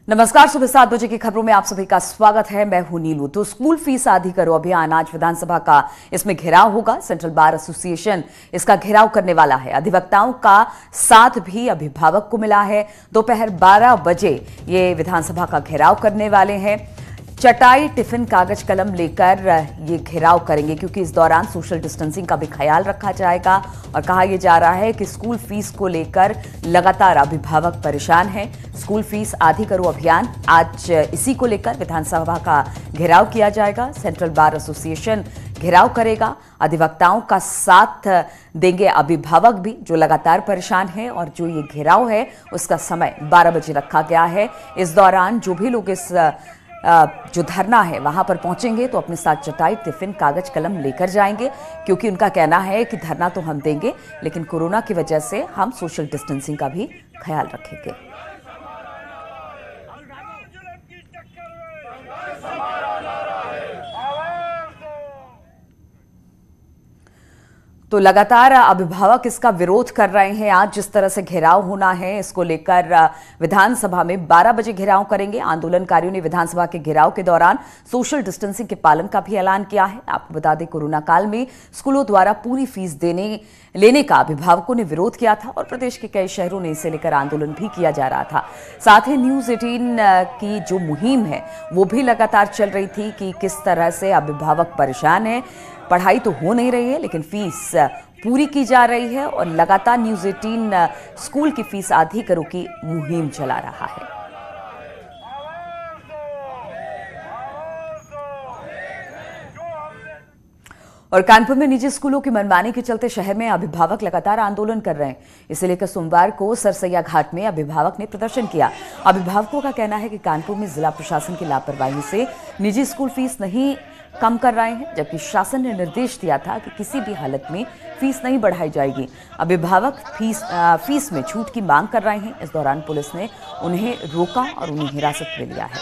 नमस्कार, सुबह 7 बजे की खबरों में आप सभी का स्वागत है। मैं हूं नीलू। तो स्कूल फीस आधी करो अभियान आज विधानसभा का इसमें घेराव होगा। सेंट्रल बार एसोसिएशन इसका घेराव करने वाला है। अधिवक्ताओं का साथ भी अभिभावक को मिला है। दोपहर 12 बजे ये विधानसभा का घेराव करने वाले हैं। चटाई, टिफिन, कागज कलम लेकर ये घेराव करेंगे क्योंकि इस दौरान सोशल डिस्टेंसिंग का भी ख्याल रखा जाएगा। और कहा यह जा रहा है कि स्कूल फीस को लेकर लगातार अभिभावक परेशान हैं। स्कूल फीस आधी करो अभियान आज इसी को लेकर विधानसभा का घेराव किया जाएगा। सेंट्रल बार एसोसिएशन घेराव करेगा। अधिवक्ताओं का साथ देंगे अभिभावक भी जो लगातार परेशान हैं। और जो ये घेराव है उसका समय 12 बजे रखा गया है। इस दौरान जो भी लोग इस जो धरना है वहां पर पहुंचेंगे तो अपने साथ चटाई, टिफिन, कागज कलम लेकर जाएंगे क्योंकि उनका कहना है कि धरना तो हम देंगे लेकिन कोरोना की वजह से हम सोशल डिस्टेंसिंग का भी ख्याल रखेंगे। तो लगातार अभिभावक इसका विरोध कर रहे हैं। आज जिस तरह से घेराव होना है इसको लेकर विधानसभा में 12 बजे घेराव करेंगे। आंदोलनकारियों ने विधानसभा के घेराव के दौरान सोशल डिस्टेंसिंग के पालन का भी ऐलान किया है। आपको बता दें, कोरोना काल में स्कूलों द्वारा पूरी फीस लेने का अभिभावकों ने विरोध किया था और प्रदेश के कई शहरों ने इसे लेकर आंदोलन भी किया जा रहा था। साथ ही न्यूज़ 18 की जो मुहिम है वो भी लगातार चल रही थी कि किस तरह से अभिभावक परेशान है। पढ़ाई तो हो नहीं रही है लेकिन फीस पूरी की जा रही है और लगातार न्यूज़ 18 स्कूल की फीस आधी करो की मुहिम चला रहा है। और कानपुर में निजी स्कूलों की मनमानी के चलते शहर में अभिभावक लगातार आंदोलन कर रहे हैं। इसे लेकर सोमवार को सरसैया घाट में अभिभावक ने प्रदर्शन किया। अभिभावकों का कहना है कि कानपुर में जिला प्रशासन की लापरवाही से निजी स्कूल फीस नहीं कम कर रहे हैं, जबकि शासन ने निर्देश दिया था कि किसी भी हालत में फीस नहीं बढ़ाई जाएगी। अभिभावक फीस में छूट की मांग कर रहे हैं। इस दौरान पुलिस ने उन्हें रोका और उन्हें हिरासत में लिया है।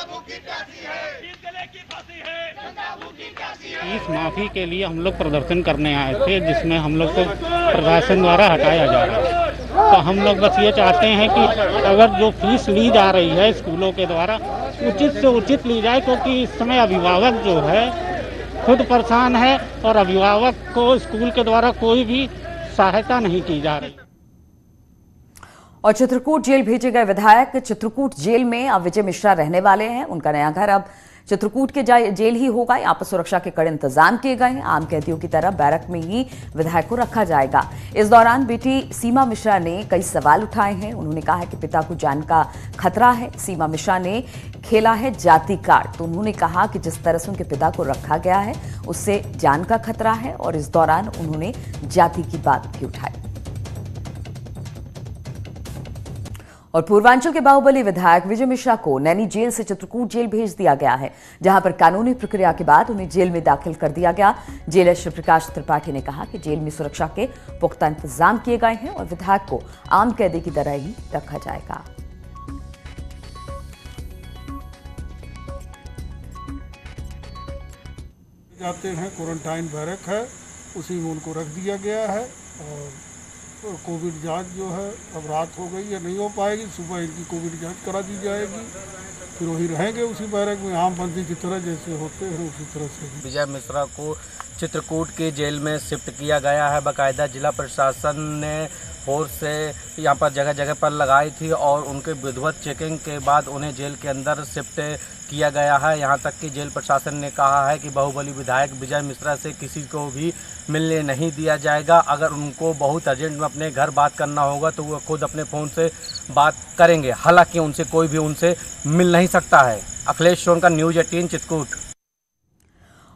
फीस माफी के लिए हम लोग प्रदर्शन करने आए थे, जिसमें हम लोग को प्रशासन द्वारा हटाया जा रहा है। तो हम लोग बस ये चाहते हैं कि अगर जो फीस ली जा रही है स्कूलों के द्वारा उचित से उचित ली जाए, क्योंकि इस समय अभिभावक जो है खुद परेशान है और अभिभावक को स्कूल के द्वारा कोई भी सहायता नहीं की जा रही। और चित्रकूट जेल भेजे गए विधायक चित्रकूट जेल में अब विजय मिश्रा रहने वाले हैं। उनका नया घर अब चित्रकूट के जेल ही होगा। यहाँ पर सुरक्षा के कड़े इंतजाम किए गए हैं। आम कैदियों की तरह बैरक में ही विधायक को रखा जाएगा। इस दौरान बेटी सीमा मिश्रा ने कई सवाल उठाए हैं। उन्होंने कहा है कि पिता को जान का खतरा है। सीमा मिश्रा ने खेला है जाति कार्ड। तो उन्होंने कहा कि जिस तरह से उनके पिता को रखा गया है उससे जान का खतरा है और इस दौरान उन्होंने जाति की बात भी उठाई। और पूर्वांचल के बाहुबली विधायक विजय मिश्रा को नैनी जेल से चित्रकूट जेल भेज दिया गया है, जहां पर कानूनी प्रक्रिया के बाद उन्हें जेल में दाखिल कर दिया गया। जेलर श्री प्रकाश त्रिपाठी ने कहा कि जेल में सुरक्षा के पुख्ता इंतजाम किए गए हैं और विधायक को आम कैदी की तरह ही रखा जाएगा। जाते हैं, क्वारंटाइन बैरक है, उसी में उनको रख दिया गया है। और कोविड जांच जो है अब रात हो गई है, नहीं हो पाएगी। सुबह इनकी कोविड जांच करा दी जाएगी, फिर वही रहेंगे उसी बैरक में आम बंदी की तरह जैसे होते हैं उसी तरह से। विजय मिश्रा को चित्रकूट के जेल में शिफ्ट किया गया है। बाकायदा जिला प्रशासन ने फोर्स से यहाँ पर जगह जगह पर लगाई थी और उनके विधिवत चेकिंग के बाद उन्हें जेल के अंदर शिफ्ट किया गया है। यहाँ तक कि जेल प्रशासन ने कहा है कि बाहुबली विधायक विजय मिश्रा से किसी को भी मिलने नहीं दिया जाएगा। अगर उनको बहुत अर्जेंट में अपने घर बात करना होगा तो वो खुद अपने फ़ोन से बात करेंगे। हालांकि उनसे कोई भी उनसे मिल नहीं सकता है। अखिलेश सोनकर, न्यूज़ 18 चित्रकूट।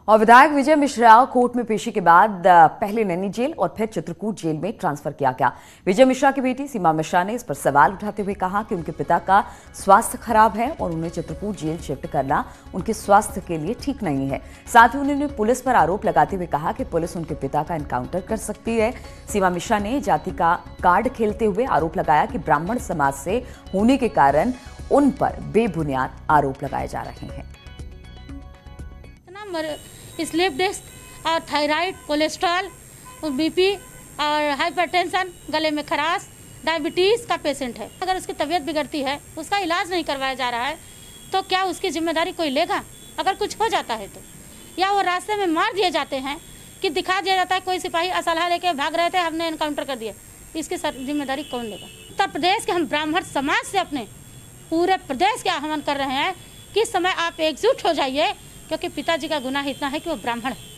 और विधायक विजय मिश्रा कोर्ट में पेशी के बाद पहले नैनी जेल और फिर चित्रकूट जेल में ट्रांसफर किया गया। विजय मिश्रा की बेटी सीमा मिश्रा ने इस पर सवाल उठाते हुए कहा कि उनके पिता का स्वास्थ्य खराब है और उन्हें चित्रकूट जेल शिफ्ट करना उनके स्वास्थ्य के लिए ठीक नहीं है। साथ ही उन्होंने पुलिस पर आरोप लगाते हुए कहा कि पुलिस उनके पिता का एनकाउंटर कर सकती है। सीमा मिश्रा ने जाति का कार्ड खेलते हुए आरोप लगाया कि ब्राह्मण समाज से होने के कारण उन पर बेबुनियाद आरोप लगाए जा रहे हैं। स्लीप डिस्क और थायराइड, कोलेस्ट्रॉल, बीपी और हाइपरटेंशन, गले में खराश, डायबिटीज़ का पेशेंट है। अगर उसकी तबीयत बिगड़ती है उसका इलाज नहीं करवाया जा रहा है तो क्या उसकी जिम्मेदारी कोई लेगा अगर कुछ हो जाता है तो? या वो रास्ते में मार दिए जाते हैं कि दिखा दिया जाता है कोई सिपाही असलहा लेके भाग रहे थे, हमने एनकाउंटर कर दिया, इसकी जिम्मेदारी कौन लेगा? उत्तर प्रदेश के हम ब्राह्मण समाज से अपने पूरे प्रदेश के आह्वान कर रहे हैं कि इस समय आप एकजुट हो जाइए, क्योंकि पिताजी का गुनाह इतना है कि वो ब्राह्मण है।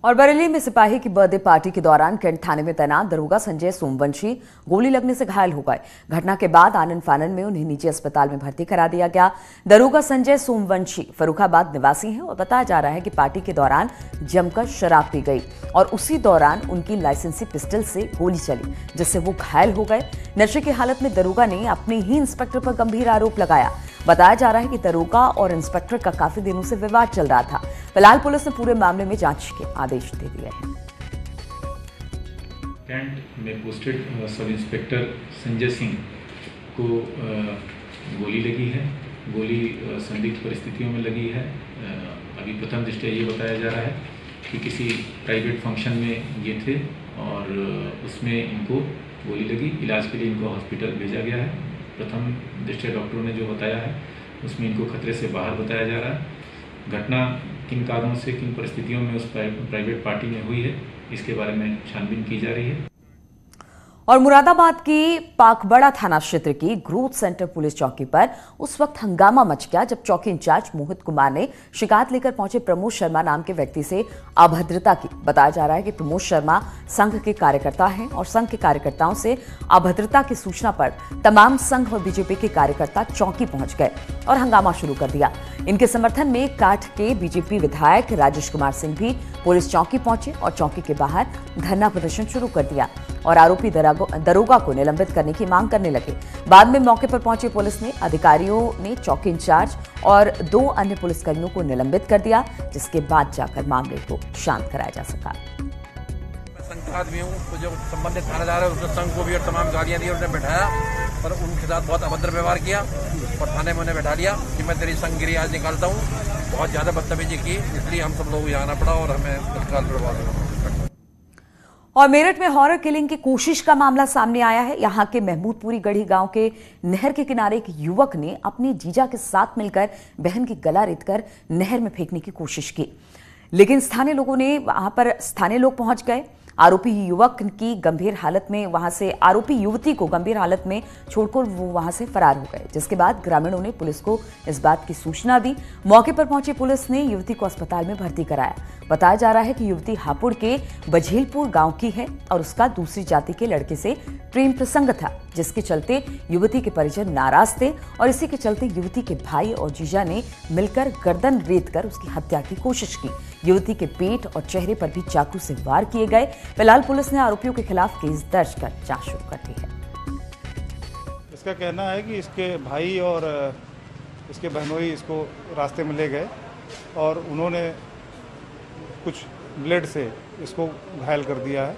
और बरेली में सिपाही की बर्थडे पार्टी के दौरान कैंट थाने में तैनात दरोगा संजय सोमवंशी गोली लगने से घायल हो गए। घटना के बाद आनन फानन में उन्हें निजी अस्पताल में भर्ती करा दिया गया। दरोगा संजय सोमवंशी फर्रुखाबाद निवासी हैं और बताया जा रहा है कि पार्टी के दौरान जमकर शराब पी गई और उसी दौरान उनकी लाइसेंसी पिस्टल से गोली चली, जिससे वो घायल हो गए। नशे की हालत में दरोगा ने अपने ही इंस्पेक्टर पर गंभीर आरोप लगाया। बताया जा रहा है कि दरोगा और इंस्पेक्टर का काफी दिनों से विवाद चल रहा था। फिलहाल पुलिस ने पूरे मामले में जांच के आदेश दे दिए हैं। कैंट में posted sub inspector Sanjay Singh को गोली लगी है। गोली संदिग्ध परिस्थितियों में लगी है। अभी प्रथम दृष्टया ये बताया जा रहा है कि किसी प्राइवेट फंक्शन में ये थे और उसमें इनको गोली लगी। इलाज के लिए इनको हॉस्पिटल भेजा गया है। प्रथम दृष्टया डॉक्टरों ने जो बताया है उसमें इनको खतरे से बाहर बताया जा रहा है। घटना किन कारणों से, किन परिस्थितियों में उस प्राइवेट पार्टी में हुई है, इसके बारे में छानबीन की जा रही है। और मुरादाबाद की पाकबड़ा थाना क्षेत्र की ग्रोथ सेंटर पुलिस चौकी पर उस वक्त हंगामा मच गया जब चौकी इंचार्ज मोहित कुमार ने शिकायत लेकर पहुंचे प्रमोद शर्मा नाम के व्यक्ति से अभद्रता की। बताया जा रहा है कि प्रमोद शर्मा संघ के कार्यकर्ता हैं और संघ के कार्यकर्ताओं से अभद्रता की सूचना पर तमाम संघ और बीजेपी के कार्यकर्ता चौकी पहुंच गए और हंगामा शुरू कर दिया। इनके समर्थन में काठ के बीजेपी विधायक राजेश कुमार सिंह भी पुलिस चौकी पहुंचे और चौकी के बाहर धरना प्रदर्शन शुरू कर दिया और आरोपी दरोगा को निलंबित करने की मांग करने लगे। बाद में मौके पर पहुंची पुलिस ने अधिकारियों ने चौकी इंचार्ज और 2 अन्य पुलिसकर्मियों को निलंबित कर दिया, जिसके बाद जाकर मामले को शांत कराया जा सका। संघ का आदमी हूँ, तो जो संबंधित थानेदार है उसने संघ को भी और तमाम गालियाँ दी और उन्हें बैठाया और उनके साथ बहुत अभद्र व्यवहार किया और थाने में उन्हें बैठा लिया कि मैं तेरी संघगिरी आज निकालता हूँ। बहुत ज़्यादा बदतमीजी की, इसलिए हम सब लोग यहाँ आना पड़ा और हमें तत्काल प्रभाव हुआ। और मेरठ में हॉरर किलिंग की कोशिश का मामला सामने आया है। यहां के महमूदपुरी गढ़ी गांव के नहर के किनारे एक युवक ने अपने जीजा के साथ मिलकर बहन की गला रेतकर नहर में फेंकने की कोशिश की, लेकिन स्थानीय लोग पहुंच गए। आरोपी युवती को गंभीर हालत में छोड़कर वो वहां से फरार हो गए, जिसके बाद ग्रामीणों ने पुलिस को इस बात की सूचना दी। मौके पर पहुंची पुलिस ने युवती को अस्पताल में भर्ती कराया। बताया जा रहा है कि युवती हापुड़ के बझेलपुर गांव की है और उसका दूसरी जाति के लड़के से प्रेम प्रसंग था, जिसके चलते युवती के परिजन नाराज थे और इसी के चलते युवती के भाई और जीजा ने मिलकर गर्दन रेतकर उसकी हत्या की कोशिश की। युवती के पेट और चेहरे पर भी चाकू से वार किए गए। फिलहाल पुलिस ने आरोपियों के खिलाफ केस दर्ज कर जांच शुरू कर दी है। इसका कहना है कि इसके भाई और इसके बहनोई इसको रास्ते में ले गए और उन्होंने कुछ ब्लेड से इसको घायल कर दिया है।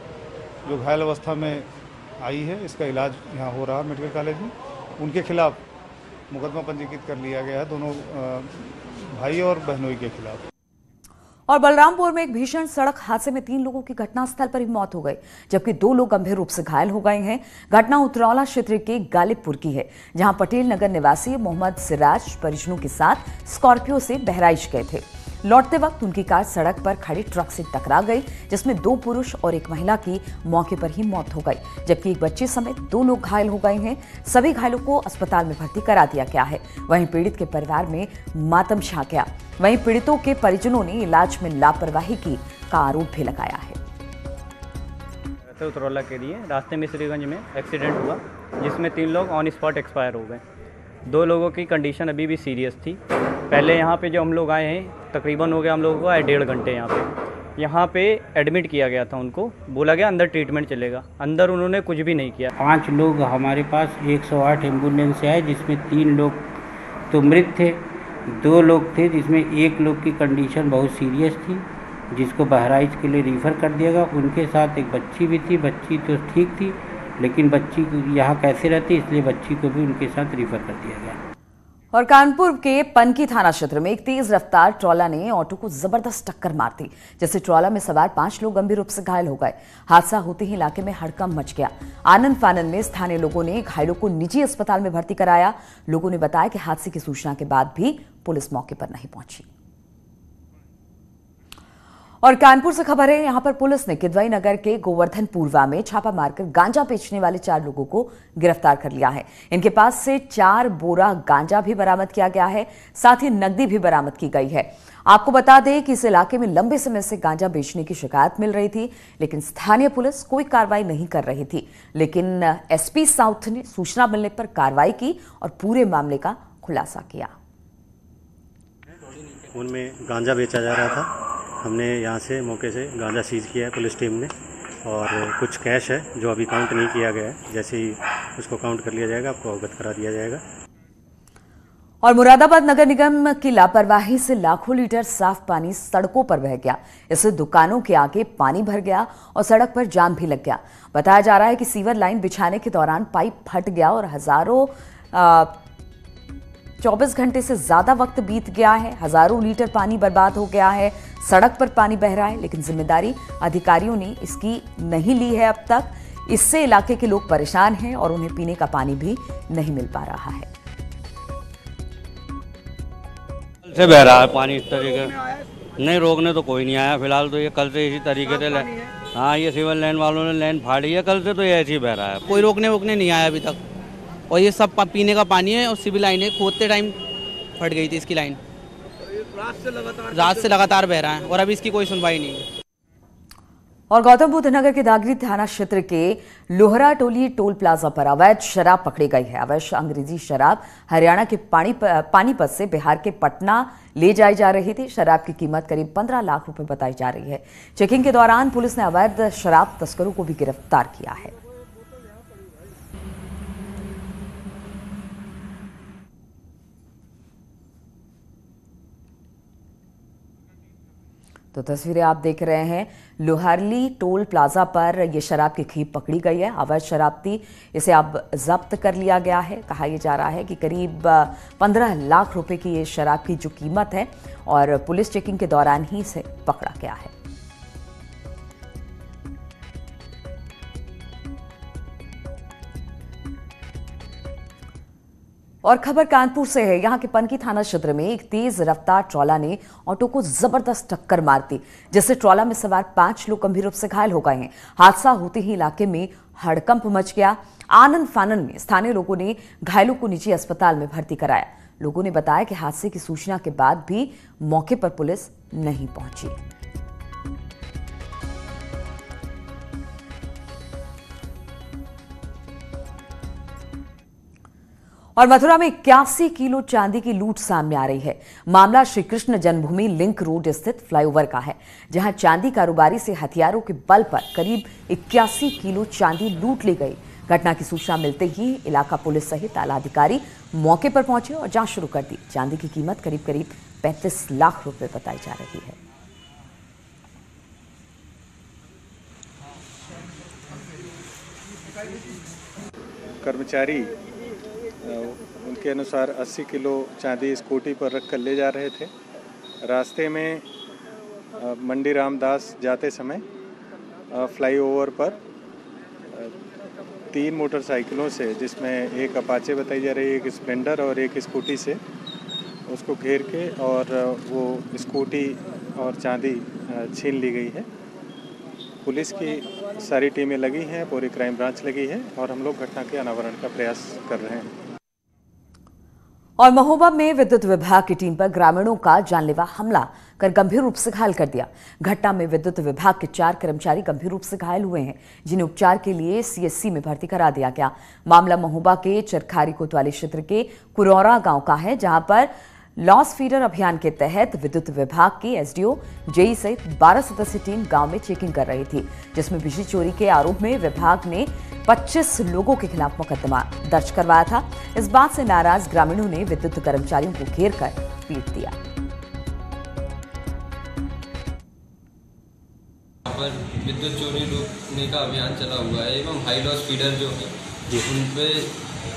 जो घायल अवस्था में आई है, इसका इलाज यहाँ हो रहा है मेडिकल कॉलेज में। उनके खिलाफ मुकदमा पंजीकृत कर लिया गया है, दोनों भाई और बहनोई के खिलाफ। और बलरामपुर में एक भीषण सड़क हादसे में 3 लोगों की घटनास्थल पर ही मौत हो गई, जबकि 2 लोग गंभीर रूप से घायल हो गए हैं। घटना उतरौला क्षेत्र के गालिबपुर की है, जहां पटेल नगर निवासी मोहम्मद सिराज परिजनों के साथ स्कॉर्पियो से बहराइच गए थे। लौटते वक्त उनकी कार सड़क पर खड़े ट्रक से टकरा गई, जिसमें 2 पुरुष और 1 महिला की मौके पर ही मौत हो गई, जबकि एक बच्चे समेत 2 लोग घायल हो गए हैं। सभी घायलों को अस्पताल में भर्ती करा दिया गया है। वहीं पीड़ित के परिवार में मातम छा गया। वहीं पीड़ितों के परिजनों ने इलाज में लापरवाही की का आरोप भी लगाया है। उतरौला के लिए रास्ते में श्रीगंज में एक्सीडेंट हुआ, जिसमें 3 लोग ऑन स्पॉट एक्सपायर हो गए। 2 लोगों की कंडीशन अभी भी सीरियस थी। पहले यहाँ पे जो हम लोग आए हैं, तकरीबन हो गया हम लोगों को 1.5 घंटे यहाँ पे एडमिट किया गया था। उनको बोला गया अंदर ट्रीटमेंट चलेगा, अंदर उन्होंने कुछ भी नहीं किया। 5 लोग हमारे पास 108 एम्बुलेंस से आए, जिसमें 3 लोग तो मृत थे, 2 लोग थे जिसमें 1 लोग की कंडीशन बहुत सीरियस थी, जिसको बहराइच के लिए रिफ़र कर दिया गया। उनके साथ एक बच्ची भी थी, बच्ची तो ठीक थी, लेकिन बच्ची यहाँ कैसे रहती, इसलिए बच्ची को भी उनके साथ रिफ़र कर दिया गया। और कानपुर के पनकी थाना क्षेत्र में एक तेज रफ्तार ट्रॉला ने ऑटो को जबरदस्त टक्कर मार दी, जिससे ट्रॉला में सवार 5 लोग गंभीर रूप से घायल हो गए। हादसा होते ही इलाके में हड़कंप मच गया। आनंद फानन में स्थानीय लोगों ने घायलों को निजी अस्पताल में भर्ती कराया। लोगों ने बताया कि हादसे की सूचना के बाद भी पुलिस मौके पर नहीं पहुंची। और कानपुर से खबर है, यहां पर पुलिस ने किदवई नगर के गोवर्धनपुरवा में छापा मारकर गांजा बेचने वाले 4 लोगों को गिरफ्तार कर लिया है। इनके पास से 4 बोरा गांजा भी बरामद किया गया है, साथ ही नकदी भी बरामद की गई है। आपको बता दें कि इस इलाके में लंबे समय से गांजा बेचने की शिकायत मिल रही थी, लेकिन स्थानीय पुलिस कोई कार्रवाई नहीं कर रही थी। लेकिन एसपी साउथ ने सूचना मिलने पर कार्रवाई की और पूरे मामले का खुलासा किया। उनमें गांजा बेचा जा रहा था। हमने यहाँ से मौके से गांजा सीज किया है पुलिस टीम ने, और कुछ कैश है जो अभी काउंट नहीं किया गया है। जैसे ही उसको काउंट कर लिया जाएगा आपको अवगत करा दिया जाएगा। और मुरादाबाद नगर निगम की लापरवाही से लाखों लीटर साफ पानी सड़कों पर बह गया। इससे दुकानों के आगे पानी भर गया और सड़क पर जाम भी लग गया। बताया जा रहा है कि सीवर लाइन बिछाने के दौरान पाइप फट गया और 24 घंटे से ज्यादा वक्त बीत गया है। हजारों लीटर पानी बर्बाद हो गया है। सड़क पर पानी बह रहा है, लेकिन जिम्मेदारी अधिकारियों ने इसकी नहीं ली है अब तक। इससे इलाके के लोग परेशान हैं और उन्हें पीने का पानी भी नहीं मिल पा रहा है। कल से बह रहा है पानी इस तरीके, नहीं रोकने तो कोई नहीं आया फिलहाल। तो ये कल से इसी तरीके से हाँ, ये सिविल लाइन वालों ने लाइन फाड़ी है। कल से तो ये ऐसे ही बह रहा है, कोई रोकने वोकने नहीं आया अभी तक। और ये सब पीने का पानी है और सिविल लाइन है, खोदते टाइम फट गई थी इसकी लाइन। रात से लगातार बह रहा है और अभी इसकी कोई सुनवाई नहीं है। और गौतम बुद्ध नगर के दागरी थाना क्षेत्र के लोहरा टोली टोल प्लाजा पर अवैध शराब पकड़ी गई है। अवैध अंग्रेजी शराब हरियाणा के पानीपत से बिहार के पटना ले जाई जा रही थी। शराब की कीमत करीब 15 लाख रुपए बताई जा रही है। चेकिंग के दौरान पुलिस ने अवैध शराब तस्करों को भी गिरफ्तार किया है। तो तस्वीरें आप देख रहे हैं, लोहारली टोल प्लाजा पर यह शराब की खेप पकड़ी गई है। अवैध शराब थी, इसे अब जब्त कर लिया गया है। कहा यह जा रहा है कि करीब 15 लाख रुपए की ये शराब की जो कीमत है, और पुलिस चेकिंग के दौरान ही इसे पकड़ा गया है। और खबर कानपुर से है। यहां के पनकी थाना क्षेत्र में एक तेज रफ्तार ट्रॉला ने ऑटो को जबरदस्त टक्कर मार दी, जिससे ट्रॉला में सवार 5 लोग गंभीर रूप से घायल हो गए हैं। हादसा होते ही इलाके में हड़कंप मच गया। आनंद फानन में स्थानीय लोगों ने घायलों को निजी अस्पताल में भर्ती कराया। लोगों ने बताया कि हादसे की सूचना के बाद भी मौके पर पुलिस नहीं पहुंची। और मथुरा में 81 किलो चांदी की लूट सामने आ रही है। मामला श्री कृष्ण जन्मभूमि लिंक रोड स्थित फ्लाईओवर का है, जहां चांदी कारोबारी से हथियारों के बल पर करीब 81 किलो चांदी लूट ली गई। घटना की सूचना मिलते ही इलाका पुलिस सहित आला अधिकारी मौके पर पहुंचे और जांच शुरू कर दी। चांदी की कीमत करीब 35 लाख रुपए बताई जा रही है। कर्मचारी उनके अनुसार 80 किलो चांदी स्कूटी पर रख कर ले जा रहे थे। रास्ते में मंडी रामदास जाते समय फ्लाईओवर पर 3 मोटरसाइकिलों से, जिसमें एक अपाचे बताई जा रही है, एक स्प्लेंडर और एक स्कूटी से उसको घेर के और वो स्कूटी और चांदी छीन ली गई है। पुलिस की सारी टीमें लगी हैं, पूरी क्राइम ब्रांच लगी है और हम लोग घटना के अनावरण का प्रयास कर रहे हैं। और महोबा में विद्युत विभाग की टीम पर ग्रामीणों का जानलेवा हमला कर गंभीर रूप से घायल कर दिया। घटना में विद्युत विभाग के 4 कर्मचारी गंभीर रूप से घायल हुए हैं, जिन्हें उपचार के लिए सीएचसी में भर्ती करा दिया गया। मामला महोबा के चरखारी कोतवाली क्षेत्र के कुरौरा गांव का है, जहां पर लॉस फीडर अभियान के तहत विद्युत विभाग की एसडीओ जेई सहित 12 सदस्यीय टीम गांव में चेकिंग कर रही थी, जिसमें बिजली चोरी के आरोप में विभाग ने 25 लोगों के खिलाफ मुकदमा दर्ज करवाया था। इस बात से नाराज ग्रामीणों ने विद्युत कर्मचारियों को घेर कर पीट दिया। पर विद्युत चोरी रोकने का अभियान चला हुआ है एवं हाई लॉस फीडर जो है उन पे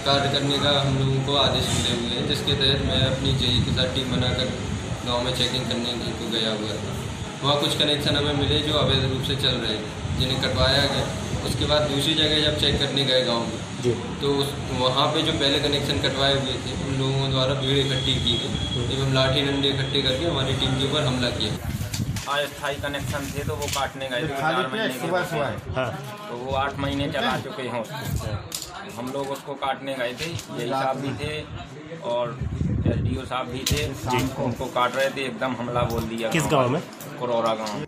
कार्य करने का हम लोगों को आदेश मिले हुए हैं, जिसके तहत मैं अपनी जेई के साथ टीम बनाकर गांव में चेकिंग करने को गया हुआ था। वहाँ कुछ कनेक्शन हमें मिले जो अवैध रूप से चल रहे हैं, जिन्हें कटवाया गया। उसके बाद दूसरी जगह जब चेक करने गए गाँव में तो वहाँ पे जो पहले कनेक्शन कटवाए हुए थे उन लोगों द्वारा भीड़ इकट्ठी की गई एवं लाठी डंडे इकट्ठे करके हमारी टीम के ऊपर हमला किया। अस्थायी कनेक्शन थे तो वो काटने गए थे 4 महीने के, तो वो 8 महीने चला चुके हैं उसको। हम लोग उसको काटने गए थे, यही साहब भी थे और SDO साहब भी थे, उनको काट रहे थे, एकदम हमला बोल दिया। किस गाँव में? कुरौरा गाँव।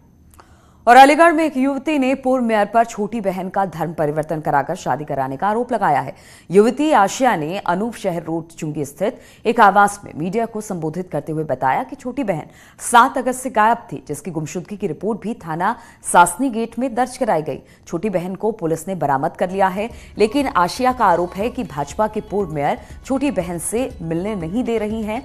और अलीगढ़ में एक युवती ने पूर्व मेयर पर छोटी बहन का धर्म परिवर्तन कराकर शादी कराने का आरोप लगाया है। युवती आशिया ने अनूप शहर रोड चुंगी स्थित एक आवास में मीडिया को संबोधित करते हुए बताया कि छोटी बहन 7 अगस्त से गायब थी, जिसकी गुमशुदगी की रिपोर्ट भी थाना सासनी गेट में दर्ज कराई गई। छोटी बहन को पुलिस ने बरामद कर लिया है, लेकिन आशिया का आरोप है कि भाजपा के पूर्व मेयर छोटी बहन से मिलने नहीं दे रही हैं,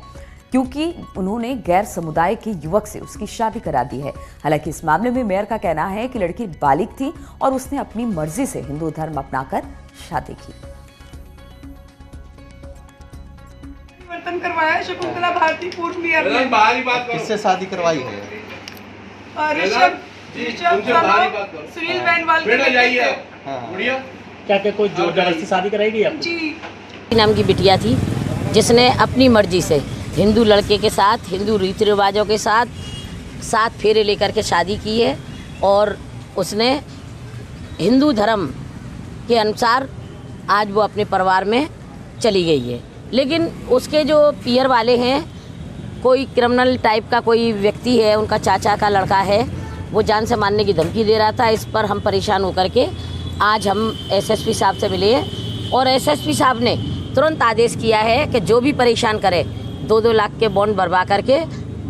क्योंकि उन्होंने गैर समुदाय के युवक से उसकी शादी करा दी है। हालांकि इस मामले में मेयर का कहना है कि लड़की बालिग थी और उसने अपनी मर्जी से हिंदू धर्म अपनाकर शादी की। परिवर्तन करवाया शकुंतला भारती पूर्व मेयर ने। किससे शादी करवाई है? सुनील बेनवाल क्या कोई जोर जबरदस्ती शादी कराएगी आप? जी। नाम की बिटिया थी जिसने अपनी मर्जी से हिंदू लड़के के साथ, हिंदू रीति रिवाजों के साथ 7 फेरे लेकर के शादी की है और उसने हिंदू धर्म के अनुसार आज वो अपने परिवार में चली गई है। लेकिन उसके जो पियर वाले हैं, कोई क्रिमिनल टाइप का कोई व्यक्ति है, उनका चाचा का लड़का है, वो जान से मारने की धमकी दे रहा था। इस पर हम परेशान होकर के आज हम SSP साहब से मिले हैं और SSP साहब ने तुरंत आदेश किया है कि जो भी परेशान करे 2-2 लाख के बॉन्ड भरवा करके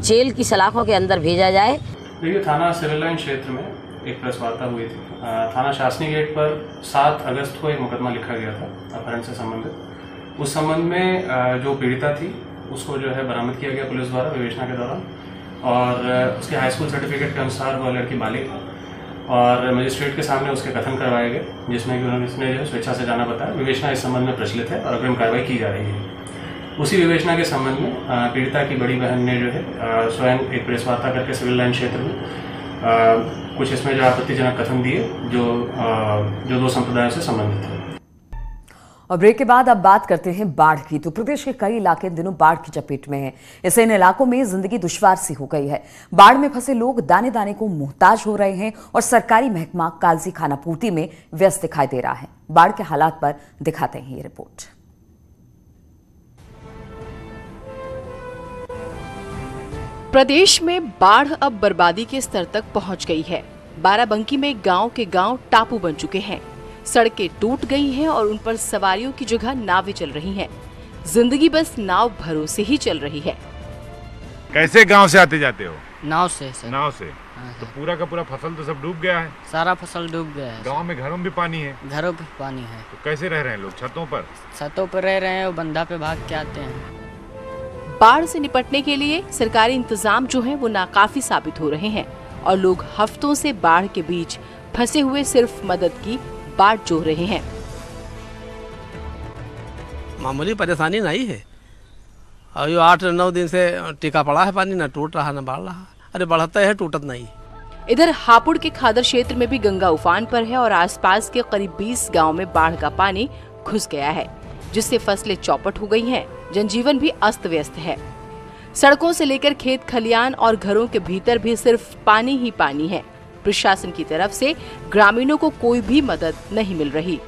जेल की सलाखों के अंदर भेजा जाए। देखिए, थाना सिविल लाइन क्षेत्र में एक प्रेस वार्ता हुई थी। थाना शासनी गेट पर 7 अगस्त को एक मुकदमा लिखा गया था अपहरण से संबंधित। उस संबंध में जो पीड़िता थी उसको जो है बरामद किया गया पुलिस द्वारा विवेचना के दौरान, और उसके हाई स्कूल सर्टिफिकेट के अनुसार वह लड़की बालिग है और मजिस्ट्रेट के सामने उसके कथन करवाए गए, जिसमें कि उन्होंने इसने जो स्वेच्छा से जाना बताया। विवेचना इस संबंध में प्रचलित है और अग्रिम कार्रवाई की जा रही है। उसी विवेचना के संबंध में पीड़िता की बड़ी बहन ने जो है स्वयं एक प्रेस वार्ता करके सिविल लाइन क्षेत्र में कुछ इसमें जो आपत्तिजनक कथन दिए जो 2 संप्रदायों से संबंधित है। और ब्रेक के बाद अब बात करते हैं बाढ़ की। तो प्रदेश के कई इलाके इन दिनों बाढ़ की चपेट में हैं। इससे इन इलाकों में जिंदगी दुश्वार सी हो गई है। बाढ़ में फंसे लोग दाने दाने को मुहताज हो रहे हैं और सरकारी महकमा कागजी खानापूर्ति में व्यस्त दिखाई दे रहा है। बाढ़ के हालात पर दिखाते हैं ये रिपोर्ट। प्रदेश में बाढ़ अब बर्बादी के स्तर तक पहुंच गई है। बाराबंकी में गांव के गांव टापू बन चुके हैं। सड़कें टूट गई हैं और उन पर सवारियों की जगह नावें चल रही हैं। जिंदगी बस नाव भरोसे ही चल रही है। कैसे गांव से आते जाते हो? नाव से। नाव से? तो पूरा का पूरा फसल तो सब डूब गया है? सारा फसल डूब गया है। गांव में घरों में भी पानी है? घरों पे पानी है। तो कैसे रह रहे हैं लोग? छतों पर? छतों पर रह रहे हैं और बंधा पे भाग के आते हैं। बाढ़ से निपटने के लिए सरकारी इंतजाम जो हैं वो नाकाफी साबित हो रहे हैं और लोग हफ्तों से बाढ़ के बीच फंसे हुए सिर्फ मदद की बाट जोह रहे हैं। मामूली परेशानी नहीं है और ये 8-9 दिन से टिका पड़ा है, पानी न टूट रहा न बढ़ रहा। अरे बढ़ता है, टूटत नहीं। इधर हापुड़ के खादर क्षेत्र में भी गंगा उफान पर है और आसपास के करीब 20 गांव में बाढ़ का पानी घुस गया है, जिससे फसलें चौपट हो गई हैं। जनजीवन भी अस्त व्यस्त है। सड़कों से लेकर खेत खलियान और घरों के भीतर भी सिर्फ पानी ही पानी है। प्रशासन की तरफ से ग्रामीणों को कोई भी मदद नहीं मिल रही।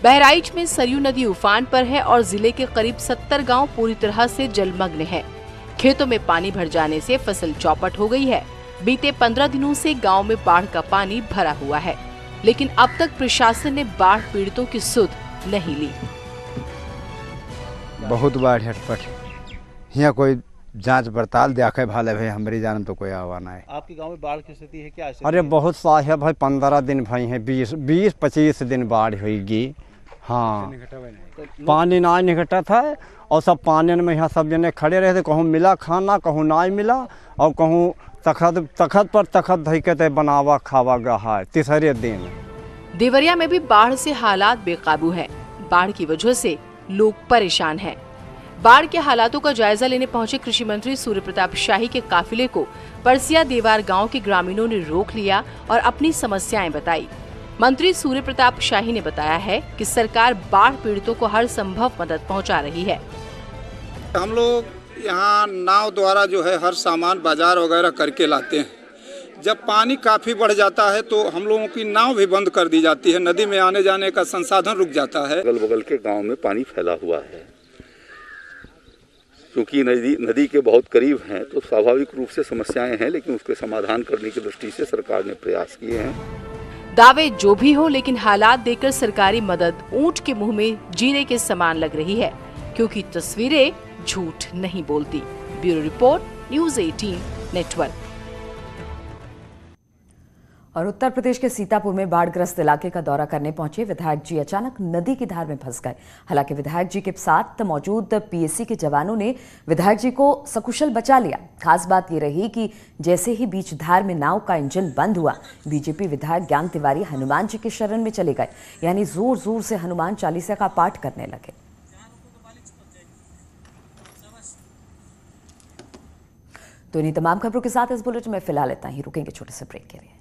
बहराइच में सरयू नदी उफान पर है और जिले के करीब 70 गांव पूरी तरह से जलमग्न हैं। खेतों में पानी भर जाने से फसल चौपट हो गई है। बीते 15 दिनों से गांव में बाढ़ का पानी भरा हुआ है, लेकिन अब तक प्रशासन ने बाढ़ पीड़ितों की सुध नहीं ली। बहुत बाढ़ हटपट, यहाँ कोई जांच पड़ताल देखे भाले भाई हमारी जान तो कोई आवाना है। आपके गांव में बाढ़ की स्थिति है क्या? अरे बहुत सा है भाई, 15 दिन भाई है, 20-25 दिन बाढ़ होगी। हाँ, पानी ना निकटा था और सब पानी में यहाँ सब जने खड़े रहे थे। कहूँ मिला खाना, कहूँ ना मिला और कहूँ तखत पर तखत धैके बनावा खावा गया है। तीसरे दिन देवरिया में भी बाढ़ से हालात बेकाबू हैं। बाढ़ की वजह से लोग परेशान हैं। बाढ़ के हालातों का जायजा लेने पहुंचे कृषि मंत्री सूर्य प्रताप शाही के काफिले को परसिया देवार गांव के ग्रामीणों ने रोक लिया और अपनी समस्याएं बताई। मंत्री सूर्य प्रताप शाही ने बताया है कि सरकार बाढ़ पीड़ितों को हर संभव मदद पहुंचा रही है। हम लोग यहाँ नाव द्वारा जो है हर सामान बाजार वगैरह करके लाते हैं। जब पानी काफ़ी बढ़ जाता है तो हम लोगों की नाव भी बंद कर दी जाती है, नदी में आने जाने का संसाधन रुक जाता है। अगल बगल के गांव में पानी फैला हुआ है, क्योंकि नदी के बहुत करीब हैं तो स्वाभाविक रूप से समस्याएं हैं, लेकिन उसके समाधान करने की दृष्टि से सरकार ने प्रयास किए हैं। दावे जो भी हो, लेकिन हालात देखकर सरकारी मदद ऊंट के मुंह में जीरे के समान लग रही है, क्योंकि तस्वीरें झूठ नहीं बोलती। Bureau report, news 18 network. और उत्तर प्रदेश के सीतापुर में बाढ़ग्रस्त इलाके का दौरा करने पहुंचे विधायक जी अचानक नदी की धार में फंस गए। हालांकि विधायक जी के साथ मौजूद पीएसी के जवानों ने विधायक जी को सकुशल बचा लिया। खास बात ये रही कि जैसे ही बीच धार में नाव का इंजन बंद हुआ, बीजेपी विधायक ज्ञान तिवारी हनुमान जी के शरण में चले गए, यानी जोर जोर से हनुमान चालीसा का पाठ करने लगे। तो इन्हीं तमाम खबरों के साथ इस बुलेटिन में फिलहाल इतना ही। रुकेंगे छोटे से ब्रेक के लिए।